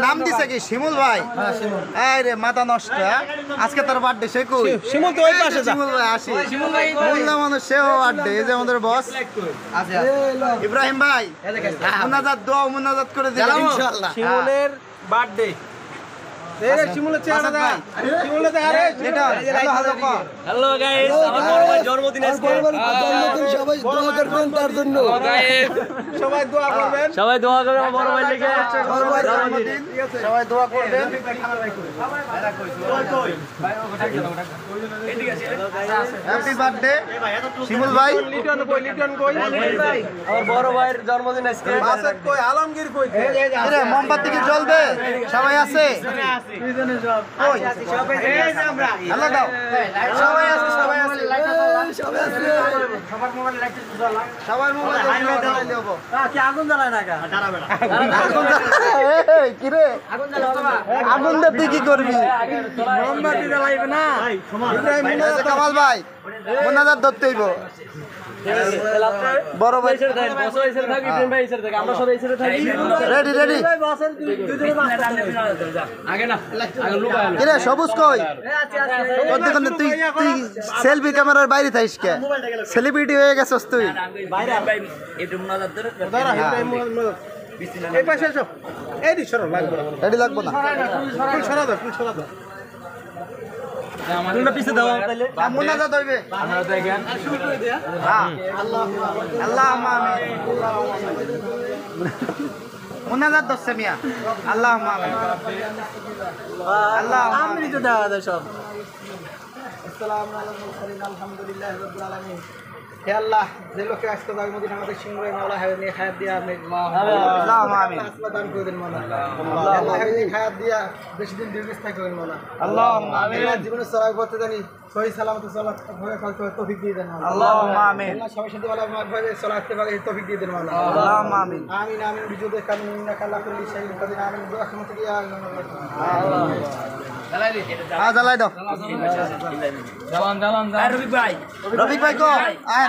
নাম দিছে কি শিমুল ভাই? আরে মাথা নষ্ট। আজকে তার বার্থডে, সে কই? শিমুল তো ওই পাশে। শিমুল ভাই আসি, মোল্লা মানুষ, সেও বার্থডে। এই যে আমাদের বস ইব্রাহিম ভাই, মুনাজাত দোয়া মুনাজাত করে দিলাম ইনশাআল্লাহ। শিমুলের বার্থডে। শিমুলের চেহারা দা, শিমুলের আরে এটা হ্যালো গাইস, আমার বড় ভাই জন্মদিন আজকে। সবাই দোয়া করবেন তার জন্য। সবাই দোয়া করবেন, সবাই দোয়া করবেন বড় ভাই লিখে জন্মদিন। সবাই দোয়া করবেন। হ্যাপি বার্থডে শিমুল ভাই। লিটন কই? লিটন কই? ভাই আমার বড় ভাইয়ের জন্মদিন আজকে। বাসেট কই? আলমগীর কই? আরে মোমবাতি কি জ্বলবে? সবাই আছে? দুইজনে সব কই? সবাই এই যে আমরা আল্লাহ দাও। সবাই আছে, সবাই আছে, সবাই আছে। সবার মোবাইল লাইট জ্বালা, সবার মোবাইল জ্বালাই দেব। কি আগুন জ্বালায় না? দাঁড়াবে না আগুন জ্বালায়। এই কি রে আগুন জ্বালাবা? আগুন দে তুই কি করবি? মোমবাতি জ্বালাইবে না ভাই। ইব্রাহিম মুনাজাত কামাল ভাই মুনাজাত ধরতে হইব। বড় ভাই এসে থাকি, বস এসে থাকি, ইব্রাহিম ভাই এসে থাকি, আমরা সবাই এসে থাকি। রেডি রেডি ভাই বসেন, দুইজনে আগে না আগে লুকায়। কি রে সবুজ কই? আছে আছে। তোর দেখুন তুই সেলফি ক্যামেরার বাইরে থাকিস কে? সেলিব্রিটি হয়ে গেছস তুই বাইরে। ভাই একটু মুনাজাত ধরে ধরো। ইব্রাহিম মুনাজাত বিসমিল্লাহ। এই পাশে এসো। এই দি সরো, লাগবে না, রেডি লাগবে না। ফুল সরা দাও, ফুল সরা দাও। আমারটা পিছে দাও তাহলে মুনাজাত হইবে। আমরা দেখেন শুরু করে দিয়া। হ্যাঁ আল্লাহ আল্লাহ আমিন। মুনাজাত দছে মিয়া। আল্লাহ আমিন। আল্লাহ আমিন তো দাও দাও সব। আসসালামু আলাইকুম আলহামদুলিল্লাহ রাব্বিল আলামিন। হে আল্লাহ, যে লোকে আজকে জন্মদিন আমাদের সিংহরে মাওলা হায়াত দিয়া আপনি আল্লাহ আমিন আসসালাম দান করে দেন মাওলা। আল্লাহ হায়াত হায়াত দিয়া বেশি দিন দীর্ঘস্থায়ী করেন মাওলা। আল্লাহ আমিন। জীবনে চলার পথে জানি সহি সালামতে চলার তৌফিক দিয়ে দেন মাওলা। আল্লাহ আমিন। আল্লাহ সবাই সাথে ভালো ভাবে চলাতে পারে তৌফিক দিয়ে দেন মাওলা। আল্লাহ আমিন। আমিন আমিন। বিজুদে কামিন ইন্নাকা আলা কুল্লি শাইইন কাদির। আমিন। রহমতে ইয়া আল্লাহ। জ্বালাই দি। হ্যাঁ জ্বালাই দাও। জ্বালান জ্বালান। আর রফিক ভাই, রফিক ভাই কো আয়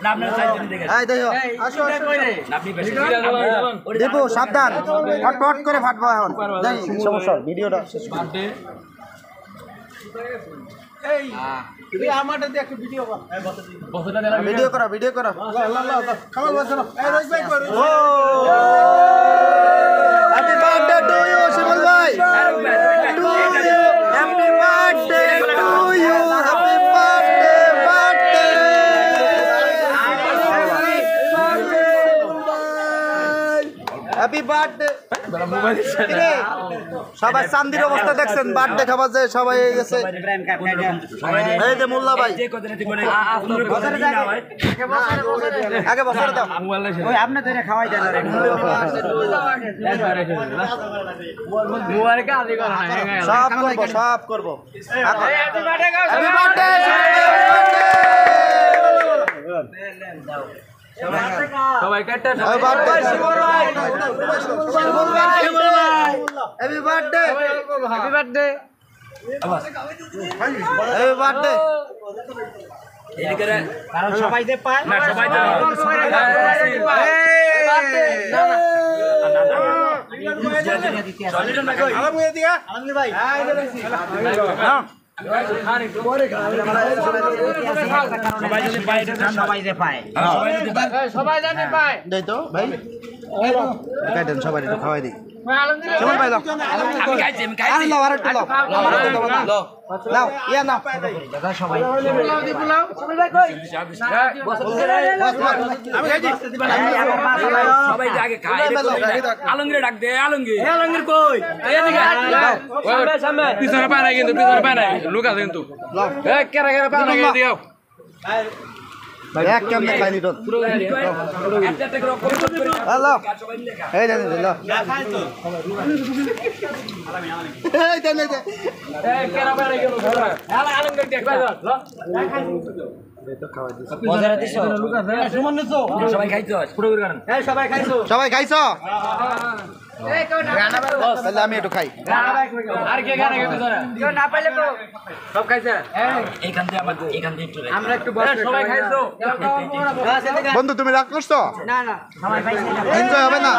নামনা সাইড দেখে। এই দেখো আসো কই রে আপনি বেশি দেবো, সাবধান ফটফট করে ফাটবা। এখন যাই সমস্যা ভিডিওটা শেষ বার্থডে। এই তুমি আমারটা দিয়ে একটা ভিডিও কর। বসটা দিলাম, ভিডিও করা ভিডিও করা। আল্লাহ কামাল বসো। এই রফিক ভাই কই? ও happy birthday to you Shimul ভাই। Happy birthday to you. Happy birthday happy birthday. সবাই চান্দির অবস্থা দেখছেন? বার্থডে খাবার যে সবাই গেছে। এই যে মোল্লা ভাই আগে বছরে দাও। ওই আপনি তো খাওয়াই দেন। সব করবো সব করবো। Happy birthday. সবাই কাটতে হ্যাপি বার্থডে শিমুল ভাই। Happy birthday happy birthday happy birthday. এই করে কারণ সবাই যে পায় না, সবাই তো আলমগীর দিয়া আলমগীর ভাই হ্যাঁ সবাই জানে পায় দেই তো ভাই। কাটেন সবাই একটু খাওয়াই দিই। কেমন ভাই? আমি খাইছি, আমি খাইছি। লাও আর একটু লাও, লাও লাও ইয়া নাও দাদা। সবাই পোলাও দি পোলাও। সবাই ভাই কই? আমি খাইছি। সবাই আগে খায়। আলমগীর ডাক দে। আলমগীর আলমগীর কই? এদিকে সামনে সামনে। পিছনে পায় না কিন্তু, পিছনে পায় না, লুকা কিন্তু। লাও এ কেরা কেরা পায় না দিও ভাই। এক কেমনে খাইনি তো পুরো একটা একটা করে হ্যালো এই দেন লো না খাই তো। এই দেন দে এ কেরা পায় না কিন্তু। হ্যালো আলমগীর দেখ ভাই লো না খাই তো খাওয়া দিছ বাজারে দিছ লুকা সমান নছো। সবাই খাইছো পুরো করে কারণ। এই সবাই খাইছো, সবাই খাইছো। তাহলে আমি একটু খাই। আর কে গানে গাইতে জানে কেউ না পাইলে তো সব খাইছে এইখান থেকে একটু আমরা একটু বসে সবাই খাইছো বন্ধু তুমি রাগ করছো? না না এনজয় হবে না?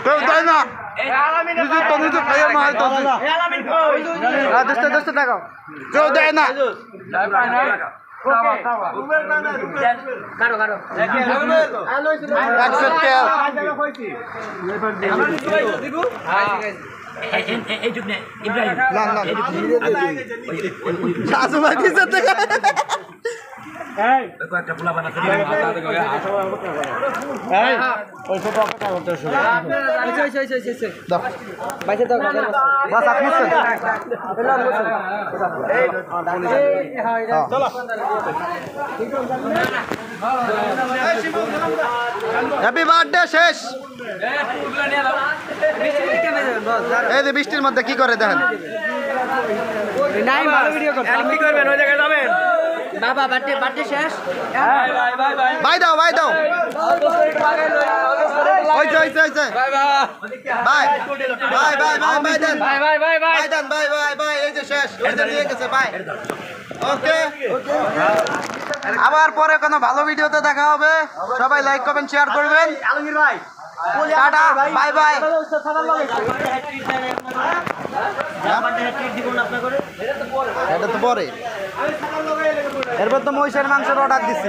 কেউ দেয় না। নিজে তো নিজে খাইয়ে মাল তো দোস্ত দেখাও। কেউ দেয় না। শাশু ভাই পিছনে কয়েকটা পোলা বানাতে হ্যাপি বার্থডে শেষ। এই যে বৃষ্টির মধ্যে কি করে দেখেন। কি করবেন ওই জায়গায় যাবেন বাবা বার্থডে শেষ বাই দাও বাই দাও। হইছে হইছে হইছে। Bye bye bye bye bye bye then bye then bye bye bye. এই যে শেষ। ওই যে নিয়ে গেছে বাই। ওকে আবার পরে কোনো ভালো ভিডিওতে দেখা হবে। সবাই লাইক কমেন্ট শেয়ার করবেন। আলমগীর ভাই টাটা বাই বাই। এটা তো পরে এরপর তো মহিষের মাংসের অর্ডার দিচ্ছি।